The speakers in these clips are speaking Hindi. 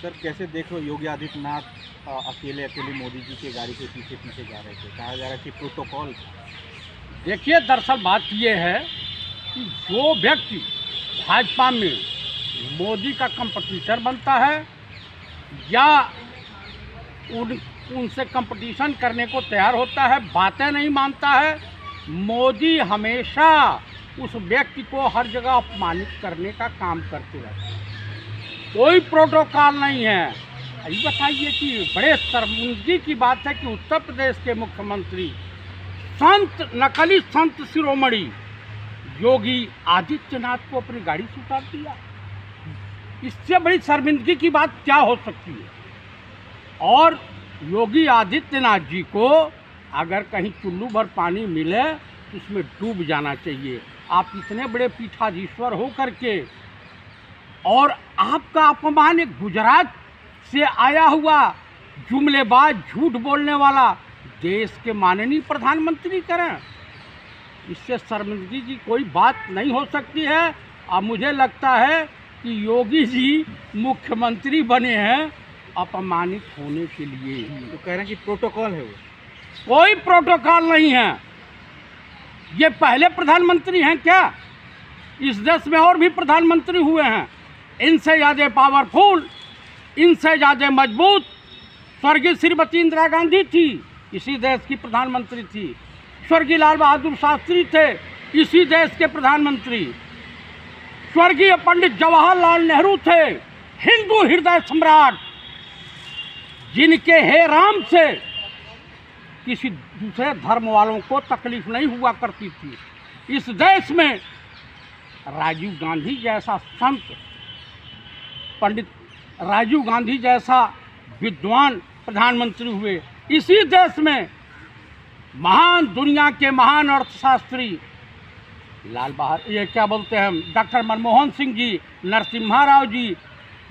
सर कैसे देखो योगी आदित्यनाथ अकेले मोदी जी के गाड़ी के पीछे पीछे जा रहे थे, कहा जा रहा है कि प्रोटोकॉल। देखिए, दरअसल बात ये है कि जो व्यक्ति भाजपा में मोदी का कंपटीटर बनता है या उनसे कंपटीशन करने को तैयार होता है, बातें नहीं मानता है, मोदी हमेशा उस व्यक्ति को हर जगह अपमानित करने का काम करते रहते हैं। कोई प्रोटोकॉल नहीं है। ये बताइए कि बड़े शर्मिंदगी की बात है कि उत्तर प्रदेश के मुख्यमंत्री नकली संत शिरोमणि योगी आदित्यनाथ को अपनी गाड़ी से उतार दिया। इससे बड़ी शर्मिंदगी की बात क्या हो सकती है। और योगी आदित्यनाथ जी को अगर कहीं चुल्लू भर पानी मिले तो उसमें डूब जाना चाहिए। आप इतने बड़े पीठाधीश्वर हो करके और आपका अपमान एक गुजरात से आया हुआ जुमलेबाज झूठ बोलने वाला देश के माननीय प्रधानमंत्री करें, इससे शर्मिंदगी की कोई बात नहीं हो सकती है। अब मुझे लगता है कि योगी जी मुख्यमंत्री बने हैं अपमानित होने के लिए ही। तो कह रहे हैं कि प्रोटोकॉल है वो। कोई प्रोटोकॉल नहीं है। ये पहले प्रधानमंत्री हैं क्या? इस देश में और भी प्रधानमंत्री हुए हैं, इनसे ज़्यादा पावरफुल, इनसे ज़्यादा मजबूत स्वर्गीय श्रीमती इंदिरा गांधी थी, इसी देश की प्रधानमंत्री थी। स्वर्गीय लाल बहादुर शास्त्री थे, इसी देश के प्रधानमंत्री। स्वर्गीय पंडित जवाहरलाल नेहरू थे, हिंदू हृदय सम्राट, जिनके हे राम से किसी दूसरे धर्म वालों को तकलीफ नहीं हुआ करती थी। इस देश में राजीव गांधी जैसा संत, पंडित राजीव गांधी जैसा विद्वान प्रधानमंत्री हुए। इसी देश में महान, दुनिया के महान अर्थशास्त्री डॉक्टर मनमोहन सिंह जी, नरसिम्हा राव जी,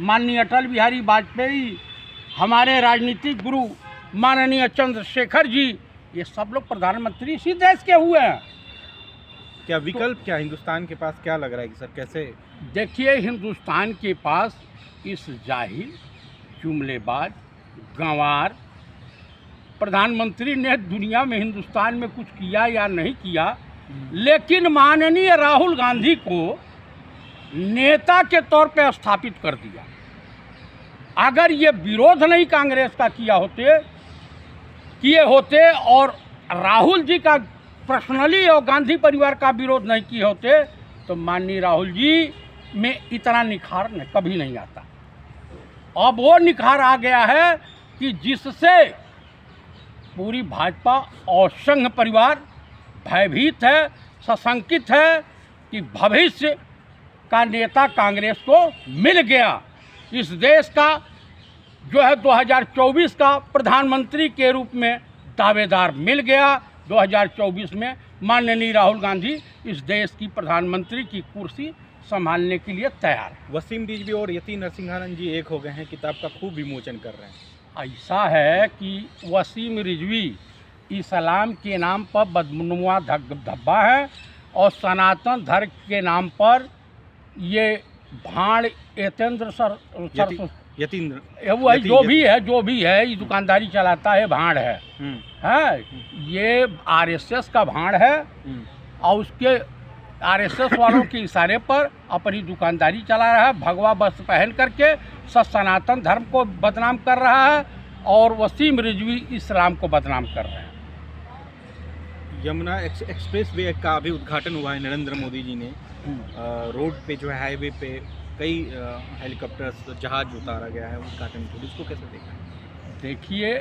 माननीय अटल बिहारी वाजपेयी, हमारे राजनीतिक गुरु माननीय चंद्रशेखर जी, ये सब लोग प्रधानमंत्री इसी देश के हुए हैं। क्या विकल्प क्या हिंदुस्तान के पास क्या लग रहा है कि सर कैसे? देखिए, हिंदुस्तान के पास इस जाहिल, जुमलेबाज, गंवार प्रधानमंत्री ने दुनिया में हिंदुस्तान में कुछ किया या नहीं किया, लेकिन माननीय राहुल गांधी को नेता के तौर पे स्थापित कर दिया। अगर ये विरोध नहीं कांग्रेस का किए होते और राहुल जी का पर्सनली और गांधी परिवार का विरोध नहीं किए होते तो माननीय राहुल जी में इतना निखार कभी नहीं आता। अब वो निखार आ गया है कि जिससे पूरी भाजपा और संघ परिवार भयभीत है, सशंकित है कि भविष्य का नेता कांग्रेस को मिल गया। इस देश का जो है 2024 का प्रधानमंत्री के रूप में दावेदार मिल गया। 2024 में माननीय राहुल गांधी इस देश की प्रधानमंत्री की कुर्सी संभालने के लिए तैयार है। वसीम रिजवी और यति नरसिंहानंद जी एक हो गए हैं, किताब का खूब विमोचन कर रहे हैं। ऐसा है कि वसीम रिजवी इस्लाम के नाम पर बदनुमा धब्बा है और सनातन धर्म के नाम पर ये भाड़ वही जो भी है ये दुकानदारी चलाता है, भाड़ है। ये आरएसएस का भाड़ है और उसके आरएसएस वालों के इशारे पर अपनी दुकानदारी चला रहा है। भगवा वस्त्र पहन करके सनातन धर्म को बदनाम कर रहा है और वसीम रिजवी इस्लाम को बदनाम कर रहे हैं। यमुना एक्सप्रेस वे का अभी उद्घाटन हुआ है नरेंद्र मोदी जी ने। रोड पे जो है हाईवे पे कई हेलीकॉप्टर्स, जहाज उतारा गया है उद्घाटन के लिए, इसको कैसे देखा? देखिए,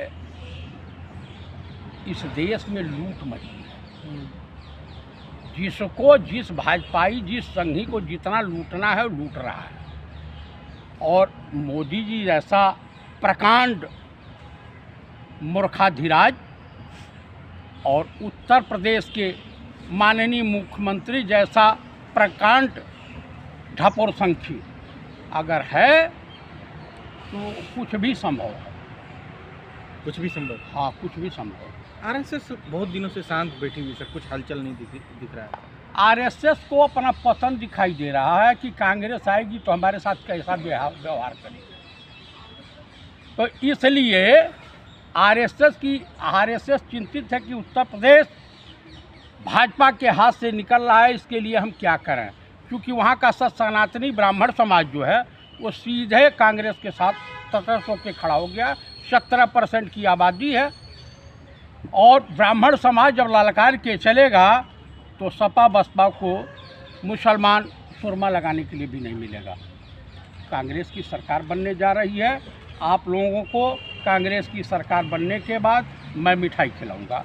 इस देश में लूट मची है। जिसको जिस भाजपाई, जिस संघी को जितना लूटना है वो लूट रहा है। और मोदी जी जैसा प्रकांड मूर्खाधिराज और उत्तर प्रदेश के माननीय मुख्यमंत्री जैसा प्रकांड ढपोरसंखी अगर है तो कुछ भी संभव है। कुछ भी संभव? हाँ, कुछ भी संभव है। आरएसएस बहुत दिनों से शांत बैठी हुई सर, कुछ हलचल नहीं दिख रहा है। आरएसएस को अपना पतन दिखाई दे रहा है कि कांग्रेस आएगी तो हमारे साथ कैसा व्यवहार करेगी। तो इसलिए आरएसएस चिंतित है कि उत्तर प्रदेश भाजपा के हाथ से निकल रहा है, इसके लिए हम क्या करें, क्योंकि वहाँ का सनातनी ब्राह्मण समाज जो है वो सीधे कांग्रेस के साथ तटस्थ होकर खड़ा हो गया। 17% की आबादी है और ब्राह्मण समाज जब ललकार के चलेगा तो सपा बसपा को मुसलमान सुरमा लगाने के लिए भी नहीं मिलेगा। कांग्रेस की सरकार बनने जा रही है, आप लोगों को कांग्रेस की सरकार बनने के बाद मैं मिठाई खिलाऊंगा।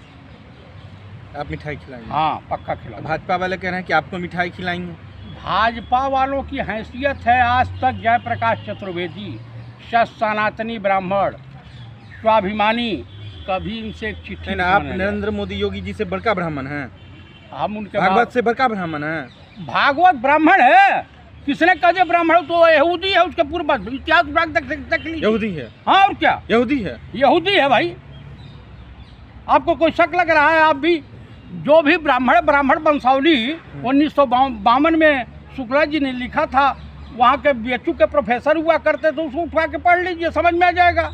आप मिठाई खिलाएंगे? हाँ, पक्का खिलाऊंगा। भाजपा वाले कह रहे हैं कि आपको मिठाई खिलाएंगे। भाजपा वालों की हैसियत है, आज तक जयप्रकाश चतुर्वेदी, सनातनी ब्राह्मण, स्वाभिमानी, कभी इनसे एक चिट्ठी नहीं, आप नरेंद्र मोदी योगी जी से बड़का ब्राह्मण हैं, हम उनके भागवत से बड़का ब्राह्मण हैं। भागवत ब्राह्मण है, किसने कहे ब्राह्मण? तो यहूदी है, उसके पूर्वज इतिहास तक यहूदी है। हाँ, और क्या, यहूदी है, यहूदी है भाई। आपको कोई शक लग रहा है? आप भी जो भी ब्राह्मण वंशावली 1952 में शुक्ला जी ने लिखा था, वहाँ के बीएचयू के प्रोफेसर हुआ करते तो उसको उठा के पढ़ लीजिए, समझ में आ जाएगा।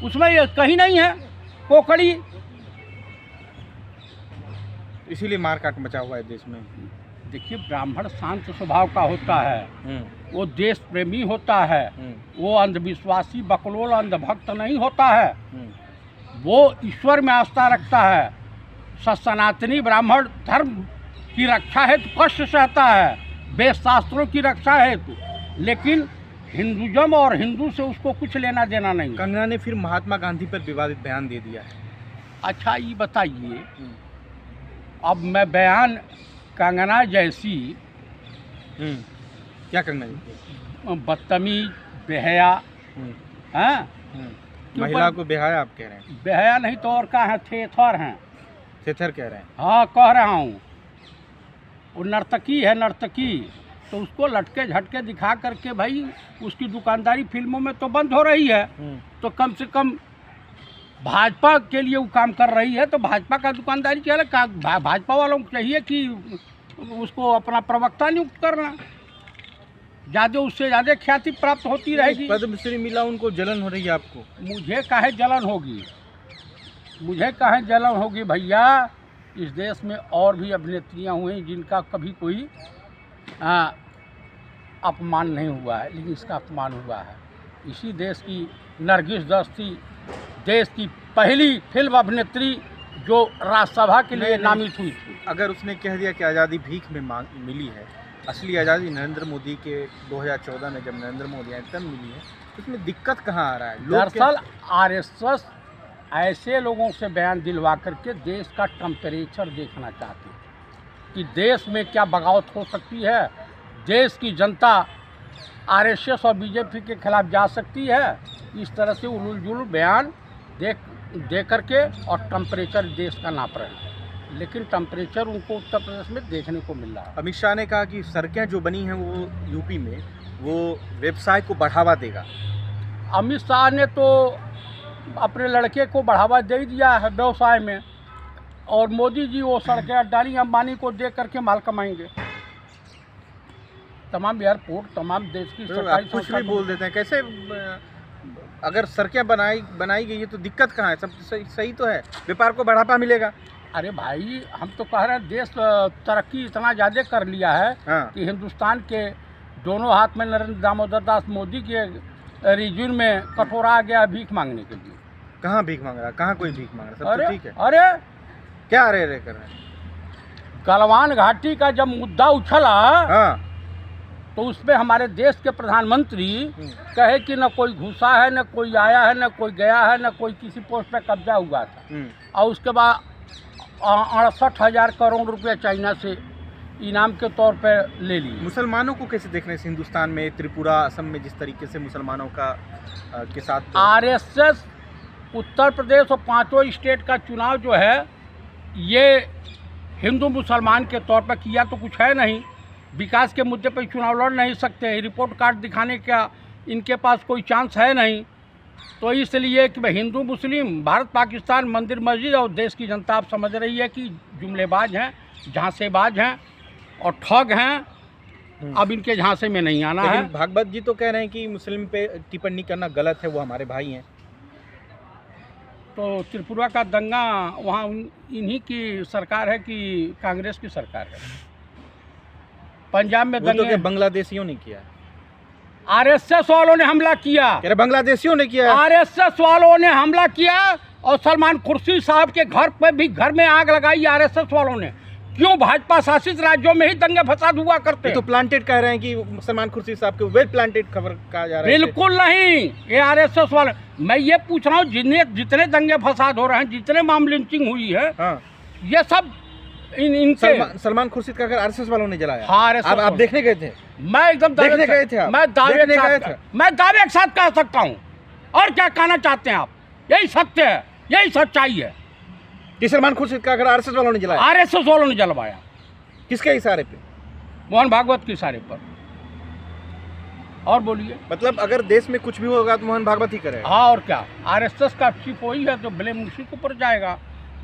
उसमें ये कहीं नहीं है कोकड़ी। इसीलिए मारकाट मचा हुआ है देश में। देखिए, ब्राह्मण शांत स्वभाव का होता है, वो देश प्रेमी होता है, वो अंधविश्वासी बकलोल अंधभक्त नहीं होता है, वो ईश्वर में आस्था रखता है। सनातनी ब्राह्मण धर्म की रक्षा हेतु कष्ट सहता है, वेद शास्त्रों की रक्षा हेतु, लेकिन हिंदुज़म और हिंदू से उसको कुछ लेना देना नहीं। कंगना ने फिर महात्मा गांधी पर विवादित बयान दे दिया है। अच्छा, ये बताइए, अब मैं बयान कंगना जैसी क्या करना है? बदतमीज, बेहया, हैं, महिला को बेहया आप कह रहे हैं? बेहया नहीं तो और क्या है, थेथर हैं। थेथर कह रहे हैं? हाँ, कह रहा हूँ। वो नर्तकी है, नर्तकी, तो उसको लटके झटके दिखा करके भाई उसकी दुकानदारी फिल्मों में तो बंद हो रही है, तो कम से कम भाजपा के लिए वो काम कर रही है, तो भाजपा का दुकानदारी क्या है? भाजपा वालों को चाहिए कि उसको अपना प्रवक्ता नियुक्त करना, ज़्यादा उससे ज़्यादा ख्याति प्राप्त होती रहेगी। पद्मश्री मिला, उनको जलन हो रही है आपको? मुझे काहे जलन होगी, मुझे काहे जलन होगी भैया। इस देश में और भी अभिनेत्रियाँ हुई जिनका कभी कोई अपमान नहीं हुआ है, लेकिन इसका अपमान हुआ है। इसी देश की नरगिस दत्त थी, देश की पहली फिल्म अभिनेत्री जो राज्यसभा के लिए नामित हुई थी। अगर उसने कह दिया कि आज़ादी भीख में मिली है, असली आज़ादी नरेंद्र मोदी के 2014 में जब नरेंद्र मोदी आए तब मिली है, इसमें दिक्कत कहाँ आ रहा है? दरअसल आरएसएस ऐसे लोगों से बयान दिलवा करके देश का टेम्परेचर देखना चाहती है कि देश में क्या बगावत हो सकती है, देश की जनता आरएसएस और बीजेपी के खिलाफ जा सकती है। इस तरह से उलझुल बयान दे करके और टेम्परेचर देश का नाप रहे हैं, लेकिन टेम्परेचर उनको उत्तर प्रदेश में देखने को मिल रहा है। अमित शाह ने कहा कि सड़कें जो बनी हैं वो यूपी में वो व्यवसाय को बढ़ावा देगा। अमित शाह ने तो अपने लड़के को बढ़ावा दे दिया है व्यवसाय में, और मोदी जी वो सड़कें अडानी अंबानी को दे करके माल कमाएंगे। तमाम एयरपोर्ट, तमाम देश की सरकारी कुछ भी बोल देते हैं। कैसे, अगर सड़कें बनाई गई है तो दिक्कत कहाँ है? सब सही तो है, व्यापार को बढ़ावा मिलेगा। अरे भाई, हम तो कह रहे हैं देश तरक्की इतना ज़्यादा कर लिया है कि हिंदुस्तान के दोनों हाथ में नरेंद्र दामोदर दास मोदी के रिज्यूम में कटोरा आ गया भीख मांगने के लिए। कहाँ भीख मांग रहा? कहाँ कोई भीख मांग रहा? सब तो ठीक है। अरे क्या अरे कर रहे हैं? गलवान घाटी का जब मुद्दा उछला तो उसमें हमारे देश के प्रधानमंत्री कहे कि न कोई घुसा है, न कोई आया है, न कोई गया है, न कोई किसी पोस्ट पे कब्जा हुआ था, और उसके बाद 68,000 करोड़ रुपया चाइना से इनाम के तौर पर ले लिए। मुसलमानों को कैसे देखने से हिंदुस्तान में, त्रिपुरा, असम में जिस तरीके से मुसलमानों का के साथ आरएसएस उत्तर प्रदेश और 5 स्टेट का चुनाव जो है ये हिंदू मुसलमान के तौर पर किया तो कुछ है नहीं। विकास के मुद्दे पर चुनाव लड़ नहीं सकते, रिपोर्ट कार्ड दिखाने का इनके पास कोई चांस है नहीं। तो इसलिए कि भाई हिंदू मुस्लिम, भारत पाकिस्तान, मंदिर मस्जिद और देश की जनता आप समझ रही है कि जुमलेबाज हैं, झांसेबाज हैं और ठग हैं, अब इनके झांसे में नहीं आना है। लेकिन भागवत जी तो कह रहे हैं कि मुस्लिम पे टिप्पणी करना गलत है, वो हमारे भाई हैं। तो त्रिपुरा का दंगा वहाँ इन्हीं की सरकार है कि कांग्रेस की सरकार है? पंजाब में वो तो दंगे क्या बांग्लादेशियों ने किया है? आरएसएस वालों ने हमला किया, कह रहे बांग्लादेशियों ने किया है। आरएसएस वालों ने हमला किया और सलमान खुर्शीद साहब के घर पे भी घर में आग लगाई आरएसएस वालों ने। क्यों? भाजपा शासित राज्यों में ही दंगे फसाद हुआ करते ये तो प्लांटेड कह रहे हैं कि सलमान खुर्शीद साहब के वेल प्लांटेड खबर कहा जा रहा है। बिल्कुल नहीं, ये आरएसएस वाले। मैं ये पूछ रहा हूँ जितने दंगे फसाद हो रहे हैं, जितने मामले लिंचिंग हुई है, हाँ। ये सब इनके सलमान खुर्शीद का घर आरएसएस वालों ने जलाया। हाँ, आप देखने गए थे? मैं एकदम देखने गए थे आप? मैं दावे के साथ कह सकता हूँ। और क्या कहना चाहते हैं आप? यही सत्य है, यही सच्चाई है कि सलमान खुर्शीद का घर आरएसएस वालों ने जलाया। आरएसएस वालों ने जलवाया। किसके इशारे पे? मोहन भागवत के इशारे पर। और बोलिए। मतलब अगर देश में कुछ भी होगा तो मोहन भागवत ही करेगा। हाँ, और क्या? आरएसएस का चीफ वही है, तो ब्लेम उसी के ऊपर जाएगा।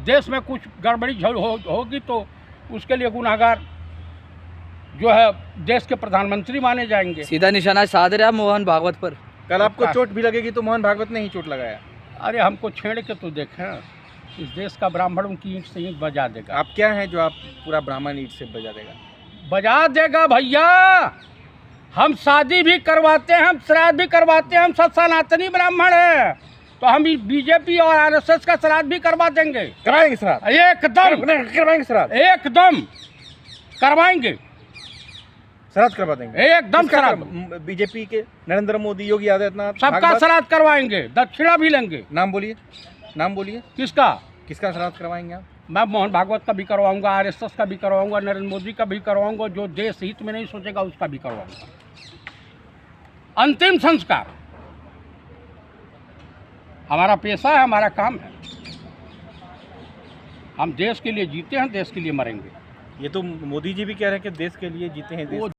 देश में कुछ गड़बड़ी होगी तो उसके लिए गुनाहगार जो है देश के प्रधानमंत्री माने जाएंगे। सीधा निशाना साध रहा मोहन भागवत पर। कल आपको चोट भी लगेगी तो मोहन भागवत ने ही चोट लगाया। अरे हमको छेड़ के तो देखें, इस देश का ब्राह्मण उनकी ईंट से ईंट बजा देगा। आप क्या हैं जो आप पूरा ब्राह्मण ईंट से बजा देगा? बजा देगा भैया। हम शादी भी करवाते हैं, हम श्राद्ध भी करवाते हैं, हम सब सनातनी ब्राह्मण हैं, तो हम बीजेपी और आरएसएस का श्राद्ध भी करवा देंगे। कराएंगे श्राद्ध? एकदम करवाएंगे श्राद्ध, एकदम करवाएंगे, श्राद्ध करवा देंगे एकदम श्राद्ध। बीजेपी के नरेंद्र मोदी, योगी आदित्यनाथ सबका श्राद्ध करवाएंगे, दक्षिणा भी लेंगे। नाम बोलिए, नाम बोलिए। किसका श्राद्ध करवाएंगे आप? मैं मोहन भागवत का भी करवाऊंगा, आरएसएस का भी करवाऊंगा, नरेंद्र मोदी का भी करवाऊंगा। जो देश हित में नहीं सोचेगा उसका भी करवाऊंगा। अंतिम संस्कार हमारा पेशा है, हमारा काम है। हम देश के लिए जीते हैं, देश के लिए मरेंगे। ये तो मोदी जी भी कह रहे हैं कि देश के लिए जीते हैं, देश